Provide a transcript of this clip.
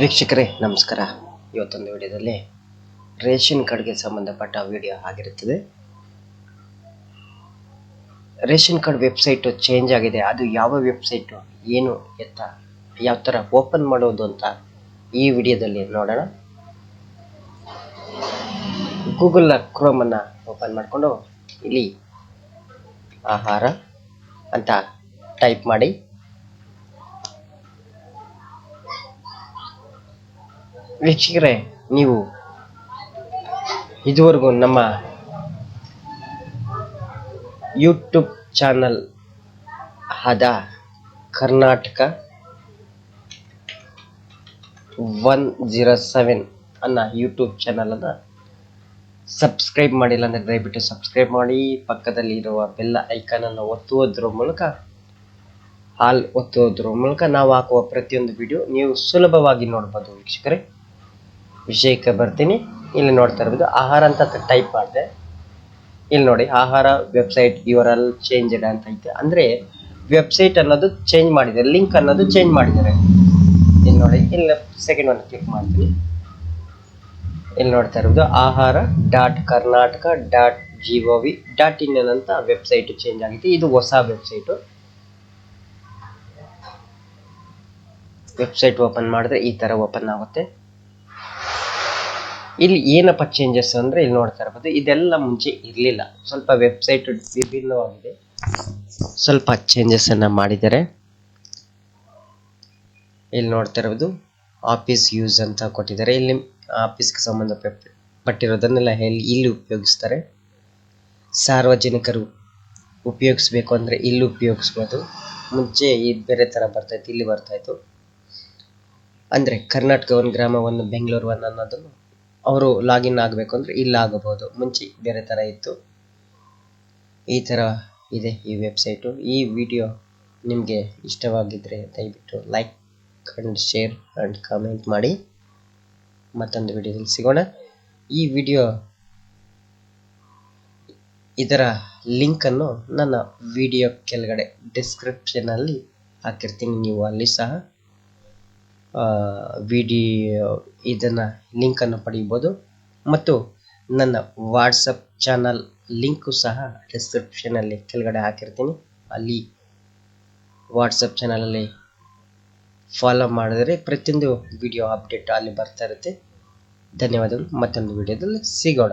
ವೀಕ್ಷಕರೇ ನಮಸ್ಕಾರ. ಇವತ್ತೊಂದು ವಿಡಿಯೋದಲ್ಲಿ ರೇಷನ್ ಕಾರ್ಡ್ಗೆ ಸಂಬಂಧಪಟ್ಟ ವಿಡಿಯೋ ಆಗಿರುತ್ತದೆ. ರೇಷನ್ ಕಾರ್ಡ್ ವೆಬ್ಸೈಟು ಚೇಂಜ್ ಆಗಿದೆ. ಅದು ಯಾವ ವೆಬ್ಸೈಟು, ಏನು ಎತ್ತ, ಯಾವ ಥರ ಓಪನ್ ಮಾಡೋದು ಅಂತ ಈ ವಿಡಿಯೋದಲ್ಲಿ ನೋಡೋಣ. ಗೂಗಲ್ ಕ್ರೋಮನ್ನು ಓಪನ್ ಮಾಡಿಕೊಂಡು ಇಲ್ಲಿ ಆಹಾರ ಅಂತ ಟೈಪ್ ಮಾಡಿ ವೀಕ್ಷಕರೇ, ನೀವು ಇದುವರೆಗೂ ನಮ್ಮ ಯೂಟ್ಯೂಬ್ ಚಾನಲ್ ಆದ ಕರ್ನಾಟಕ 107 ಅನ್ನೋ ಯೂಟ್ಯೂಬ್ ಚಾನಲನ್ನು ಸಬ್ಸ್ಕ್ರೈಬ್ ಮಾಡಿಲ್ಲ ಅಂದರೆ ದಯವಿಟ್ಟು ಸಬ್ಸ್ಕ್ರೈಬ್ ಮಾಡಿ. ಪಕ್ಕದಲ್ಲಿ ಇರುವ ಬೆಲ್ ಐಕಾನನ್ನು ಒತ್ತುವುದರ ಮೂಲಕ ನಾವು ಹಾಕುವ ಪ್ರತಿಯೊಂದು ವಿಡಿಯೋ ನೀವು ಸುಲಭವಾಗಿ ನೋಡ್ಬೋದು. ವೀಕ್ಷಕರೇ, ವಿಷಯಕ್ಕೆ ಬರ್ತೀನಿ. ಇಲ್ಲಿ ನೋಡ್ತಾ ಇರ್ಬೋದು, ಆಹಾರ ಅಂತ ಟೈಪ್ ಮಾಡಿದೆ. ಇಲ್ಲಿ ನೋಡಿ, ಆಹಾರ ವೆಬ್ಸೈಟ್ URL ಚೇಂಜ್ಡ್ ಅಂತ ಐತೆ. ಅಂದರೆ ವೆಬ್ಸೈಟ್ ಅನ್ನೋದು ಚೇಂಜ್ ಮಾಡಿದ್ದಾರೆ, ಲಿಂಕ್ ಅನ್ನೋದು ಚೇಂಜ್ ಮಾಡಿದ್ದಾರೆ. ಇಲ್ಲಿ ನೋಡಿ, ಇಲ್ಲಿ ಸೆಕೆಂಡ್ ಒಂದು ಕ್ಲಿಕ್ ಮಾಡ್ತೀನಿ. ಇಲ್ಲಿ ನೋಡ್ತಾ ಇರ್ಬೋದು, ahara.karnataka.gov.in ಅಂತ ವೆಬ್ಸೈಟ್ ಚೇಂಜ್ ಆಗಿದೆ. ಇದು ಹೊಸ ವೆಬ್ಸೈಟ್ ಓಪನ್ ಮಾಡಿದ್ರೆ ಈ ಥರ ಓಪನ್ ಆಗುತ್ತೆ. ಇಲ್ಲಿ ಏನಪ್ಪ ಚೇಂಜಸ್ ಅಂದರೆ, ಇಲ್ಲಿ ನೋಡ್ತಾ ಇರ್ಬೋದು, ಇದೆಲ್ಲ ಮುಂಚೆ ಇರಲಿಲ್ಲ. ಸ್ವಲ್ಪ ವೆಬ್ಸೈಟ್ ವಿಭಿನ್ನವಾಗಿದೆ, ಸ್ವಲ್ಪ ಚೇಂಜಸನ್ನು ಮಾಡಿದ್ದಾರೆ. ಇಲ್ಲಿ ನೋಡ್ತಾ ಇರ್ಬೋದು, ಆಫೀಸ್ ಯೂಸ್ ಅಂತ ಕೊಟ್ಟಿದ್ದಾರೆ. ಇಲ್ಲಿ ಆಫೀಸ್ಗೆ ಸಂಬಂಧಪಟ್ಟಿರೋದನ್ನೆಲ್ಲ ಇಲ್ಲಿ ಉಪಯೋಗಿಸ್ತಾರೆ. ಸಾರ್ವಜನಿಕರು ಉಪಯೋಗಿಸ್ಬೇಕು ಅಂದರೆ ಇಲ್ಲಿ ಉಪಯೋಗಿಸ್ಬೋದು. ಮುಂಚೆ ಇದು ಬೇರೆ ಥರ ಬರ್ತಾಯಿತ್ತು, ಇಲ್ಲಿ ಬರ್ತಾಯಿತ್ತು. ಅಂದರೆ ಕರ್ನಾಟಕ 1 ಗ್ರಾಮ 1 ಬೆಂಗಳೂರು 1 ಅನ್ನೋದನ್ನು ಅವರು ಲಾಗಿನ್ ಆಗಬೇಕು ಅಂದರೆ ಇಲ್ಲಿ ಆಗಬಹುದು. ಮುಂಚೆ ಬೇರೆ ಥರ ಇತ್ತು, ಈ ಥರ ಇದೆ ಈ ವೆಬ್ಸೈಟು. ಈ ವಿಡಿಯೋ ನಿಮಗೆ ಇಷ್ಟವಾಗಿದ್ದರೆ ದಯವಿಟ್ಟು like and share and comment ಮಾಡಿ. ಮತ್ತೊಂದು ವಿಡಿಯೋದಲ್ಲಿ ಸಿಗೋಣ. ಈ ವಿಡಿಯೋ ಇದರ ಲಿಂಕನ್ನು ನನ್ನ ವಿಡಿಯೋ ಕೆಳಗಡೆ ಡಿಸ್ಕ್ರಿಪ್ಷನಲ್ಲಿ ಹಾಕಿರ್ತೀನಿ. ನೀವು ಅಲ್ಲಿ ಸಹ ಇದನ್ನು ಲಿಂಕನ್ನು ಪಡೆಯಬಹುದು. ಮತ್ತು ನನ್ನ ವಾಟ್ಸಪ್ ಚಾನಲ್ ಲಿಂಕು ಸಹ ಡಿಸ್ಕ್ರಿಪ್ಷನಲ್ಲಿ ಕೆಳಗಡೆ ಹಾಕಿರ್ತೀನಿ. ಅಲ್ಲಿ ವಾಟ್ಸಪ್ ಚಾನಲಲ್ಲಿ ಫಾಲೋ ಮಾಡಿದರೆ ಪ್ರತಿಯೊಂದು ವಿಡಿಯೋ ಅಪ್ಡೇಟ್ ಅಲ್ಲಿ ಬರ್ತಾ ಇರುತ್ತೆ. ಧನ್ಯವಾದಗಳು. ಮತ್ತೊಂದು ವಿಡಿಯೋದಲ್ಲಿ ಸಿಗೋಣ.